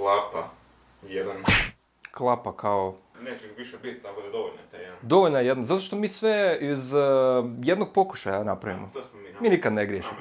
klapa jedan. Klapa kao... Neće više biti, tako da je dovoljno te jedan. Dovoljno je jedan, zato što mi sve iz jednog pokušaja napravimo. To smo mi Mi nikad ne griješimo.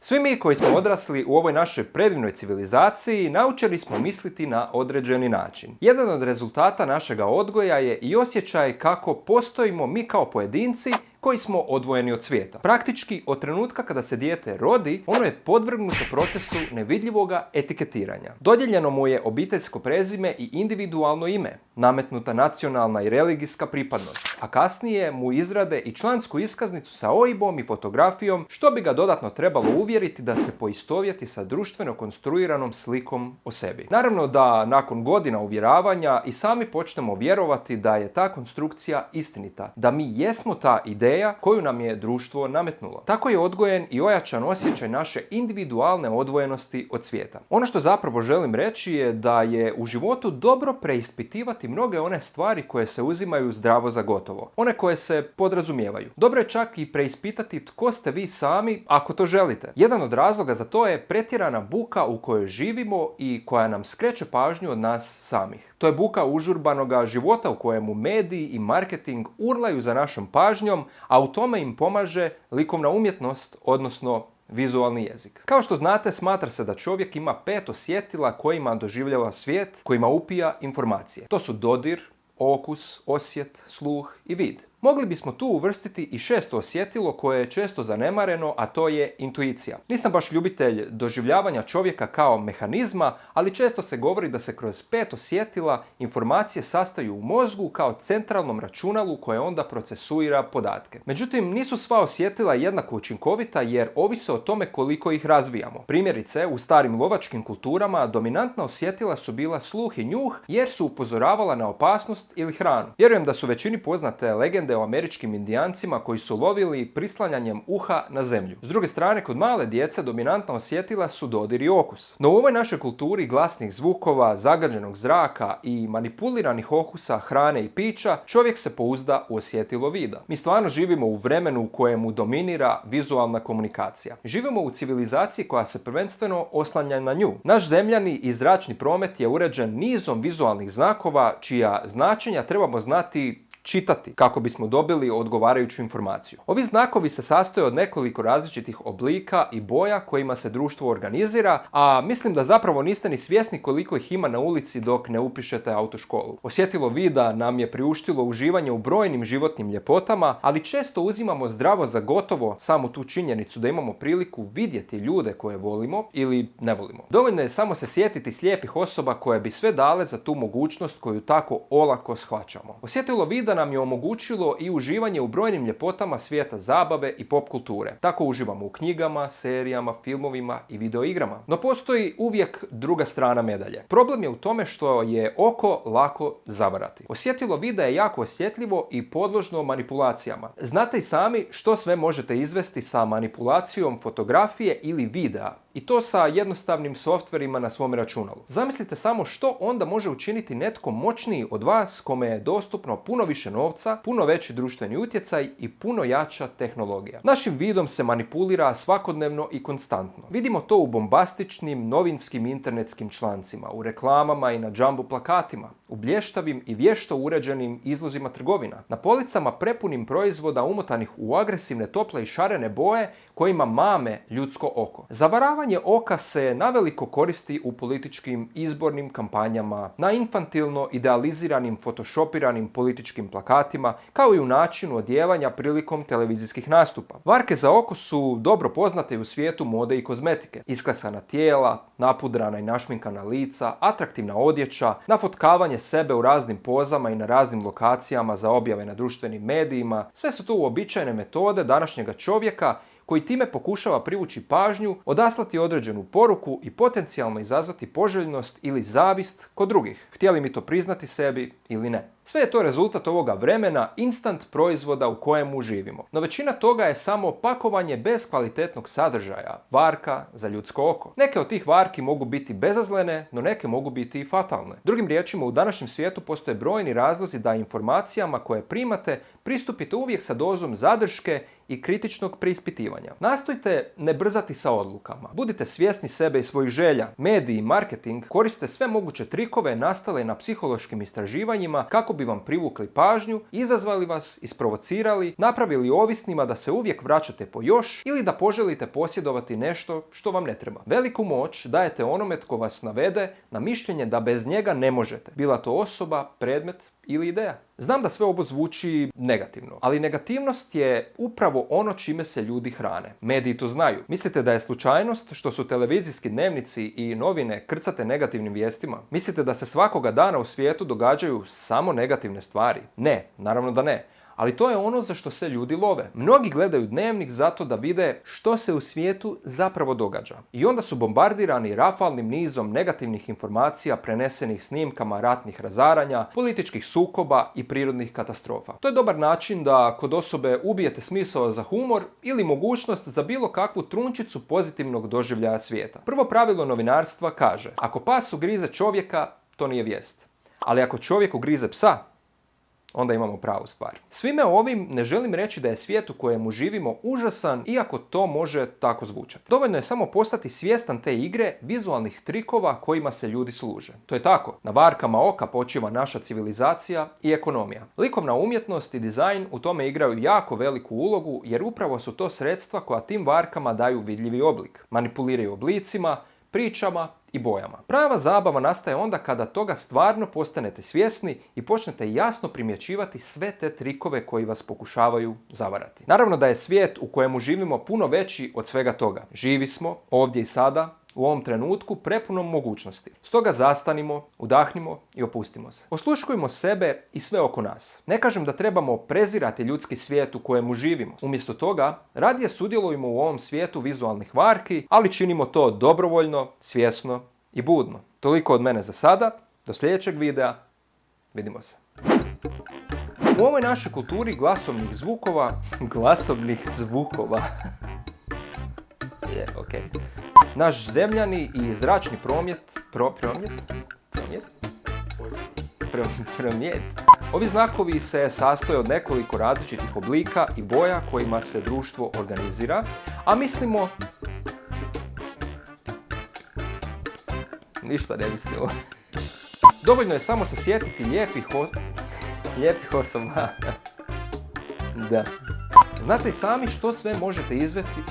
Svi mi koji smo odrasli u ovoj našoj predivnoj civilizaciji naučili smo misliti na određeni način. Jedan od rezultata našega odgoja je i osjećaj kako postojimo mi kao pojedinci koji smo odvojeni od svijeta. Praktički, od trenutka kada se dijete rodi, ono je podvrgnuto procesu nevidljivoga etiketiranja. Dodijeljeno mu je obiteljsko prezime i individualno ime, nametnuta nacionalna i religijska pripadnost, a kasnije mu izrade i člansku iskaznicu sa OIB-om i fotografijom, što bi ga dodatno trebalo uvjeriti da se poistovjeti sa društveno konstruiranom slikom o sebi. Naravno da nakon godina uvjeravanja i sami počnemo vjerovati da je ta konstrukcija istinita, da mi jesmo ta ideja koju nam je društvo nametnulo. Tako je odgojen i ojačan osjećaj naše individualne odvojenosti od svijeta. Ono što zapravo želim reći je da je u životu dobro preispitivati mnoge one stvari koje se uzimaju zdravo za gotovo. One koje se podrazumijevaju. Dobro je čak i preispitati tko ste vi sami ako to želite. Jedan od razloga za to je pretjerana buka u kojoj živimo i koja nam skreće pažnju od nas samih. To je buka užurbanoga života u kojemu mediji i marketing urlaju za našom pažnjom, a u tome im pomaže likovna umjetnost, odnosno vizualni jezik. Kao što znate, smatra se da čovjek ima 5 osjetila kojima doživljava svijet, kojima upija informacije. To su dodir, okus, osjet, sluh i vid. Mogli bismo tu uvrstiti i 6. osjetilo koje je često zanemareno, a to je intuicija. Nisam baš ljubitelj doživljavanja čovjeka kao mehanizma, ali često se govori da se kroz 5 osjetila informacije sastaju u mozgu kao centralnom računalu koje onda procesuira podatke. Međutim, nisu sva osjetila jednako učinkovita jer ovise o tome koliko ih razvijamo. Primjerice, u starim lovačkim kulturama dominantna osjetila su bila sluh i njuh jer su upozoravala na opasnost ili hranu. Vjerujem da su većini poznate legende o američkim indijancima koji su lovili prislanjanjem uha na zemlju. S druge strane, kod male djece dominantna osjetila su dodir i okus. No u ovoj našoj kulturi glasnih zvukova, zagađenog zraka i manipuliranih okusa hrane i pića, čovjek se pouzda u osjetilo vida. Mi stvarno živimo u vremenu u kojemu dominira vizualna komunikacija. Živimo u civilizaciji koja se prvenstveno oslanja na nju. Naš zemljani i zračni promet je uređen nizom vizualnih znakova čija značenja trebamo znati čitati kako bismo dobili odgovarajuću informaciju. Ovi znakovi se sastoje od nekoliko različitih oblika i boja kojima se društvo organizira, a mislim da zapravo niste ni svjesni koliko ih ima na ulici dok ne upišete autoškolu. Osjetilo vida nam je priuštilo uživanje u brojnim životnim ljepotama, ali često uzimamo zdravo za gotovo samu tu činjenicu da imamo priliku vidjeti ljude koje volimo ili ne volimo. Dovoljno je samo se sjetiti slijepih osoba koje bi sve dale za tu mogućnost koju tako olako shvaćamo. Osjetilo vida nam je omogućilo i uživanje u brojnim ljepotama svijeta zabave i pop kulture. Tako uživamo u knjigama, serijama, filmovima i videoigrama. No postoji uvijek druga strana medalje. Problem je u tome što je oko lako zavarati. Osjetilo vida je jako osjetljivo i podložno manipulacijama. Znate i sami što sve možete izvesti sa manipulacijom fotografije ili videa. I to sa jednostavnim softverima na svom računalu. Zamislite samo što onda može učiniti netko moćniji od vas kome je dostupno puno više novca, puno veći društveni utjecaj i puno jača tehnologija. Našim vidom se manipulira svakodnevno i konstantno. Vidimo to u bombastičnim novinskim internetskim člancima, u reklamama i na jumbo plakatima, u blještavim i vješto uređenim izlozima trgovina, na policama prepunim proizvoda umotanih u agresivne, tople i šarene boje kojima mame ljudsko oko. Zavaravanje oka se naveliko koristi u političkim izbornim kampanjama, na infantilno idealiziranim photoshopiranim političkim plakatima, kao i u načinu odijevanja prilikom televizijskih nastupa. Varke za oko su dobro poznate i u svijetu mode i kozmetike. Isklesana tijela, napudrana i našminkana lica, atraktivna odjeća, nafotkavanje sebe u raznim pozama i na raznim lokacijama za objave na društvenim medijima, sve su to uobičajene metode današnjega čovjeka koji time pokušava privući pažnju, odaslati određenu poruku i potencijalno izazvati poželjnost ili zavist kod drugih, htjeli mi to priznati sebi ili ne. Sve je to rezultat ovoga vremena instant proizvoda u kojemu živimo. No većina toga je samo pakovanje bez kvalitetnog sadržaja, varka za ljudsko oko. Neke od tih varki mogu biti bezazlene, no neke mogu biti i fatalne. Drugim riječima, u današnjem svijetu postoje brojni razlozi da informacijama koje primate pristupite uvijek sa dozom zadrške i kritičnog preispitivanja. Nastojte ne brzati sa odlukama. Budite svjesni sebe i svojih želja. Mediji i marketing koriste sve moguće trikove nastale na psihološkim istraživanjima kako bi vam privukli pažnju, izazvali vas, isprovocirali, napravili ovisnima da se uvijek vraćate po još ili da poželite posjedovati nešto što vam ne treba. Veliku moć dajete onome tko vas navede na mišljenje da bez njega ne možete. Bila to osoba, predmet ili ideja. Znam da sve ovo zvuči negativno, ali negativnost je upravo ono čime se ljudi hrane. Mediji to znaju. Mislite da je slučajnost što su televizijski dnevnici i novine krcate negativnim vijestima? Mislite da se svakoga dana u svijetu događaju samo negativne stvari? Ne, naravno da ne. Ali to je ono za što se ljudi love. Mnogi gledaju dnevnik zato da vide što se u svijetu zapravo događa. I onda su bombardirani rafalnim nizom negativnih informacija prenesenih snimkama ratnih razaranja, političkih sukoba i prirodnih katastrofa. To je dobar način da kod osobe ubijete smisao za humor ili mogućnost za bilo kakvu trunčicu pozitivnog doživljaja svijeta. Prvo pravilo novinarstva kaže: ako pas ugrize čovjeka, to nije vijest. Ali ako čovjek ugrize psa, onda imamo pravu stvar. Svime ovim ne želim reći da je svijet u kojemu živimo užasan, iako to može tako zvučati. Dovoljno je samo postati svjestan te igre vizualnih trikova kojima se ljudi služe. To je tako. Na varkama oka počiva naša civilizacija i ekonomija. Likovna umjetnost i dizajn u tome igraju jako veliku ulogu, jer upravo su to sredstva koja tim varkama daju vidljivi oblik. Manipuliraju oblicima, pričama i bojama. Prava zabava nastaje onda kada toga stvarno postanete svjesni i počnete jasno primjećivati sve te trikove koji vas pokušavaju zavarati. Naravno da je svijet u kojemu živimo puno veći od svega toga. Živi smo ovdje i sada, u ovom trenutku prepunom mogućnosti. Stoga zastanimo, udahnimo i opustimo se. Osluškujmo sebe i sve oko nas. Ne kažem da trebamo prezirati ljudski svijet u kojemu živimo. Umjesto toga, radije sudjelujemo u ovom svijetu vizualnih varki, ali činimo to dobrovoljno, svjesno i budno. Toliko od mene za sada. Do sljedećeg videa. Vidimo se. U ovoj našoj kulturi glasovnih zvukova je, okej. Naš zemljani i zračni promjet. Ovi znakovi se sastoje od nekoliko različitih oblika i boja kojima se društvo organizira, a mislimo... Ništa ne mislimo. Dovoljno je samo se sjetiti lijepih osoba. Da. Znate i sami što sve možete izvesti...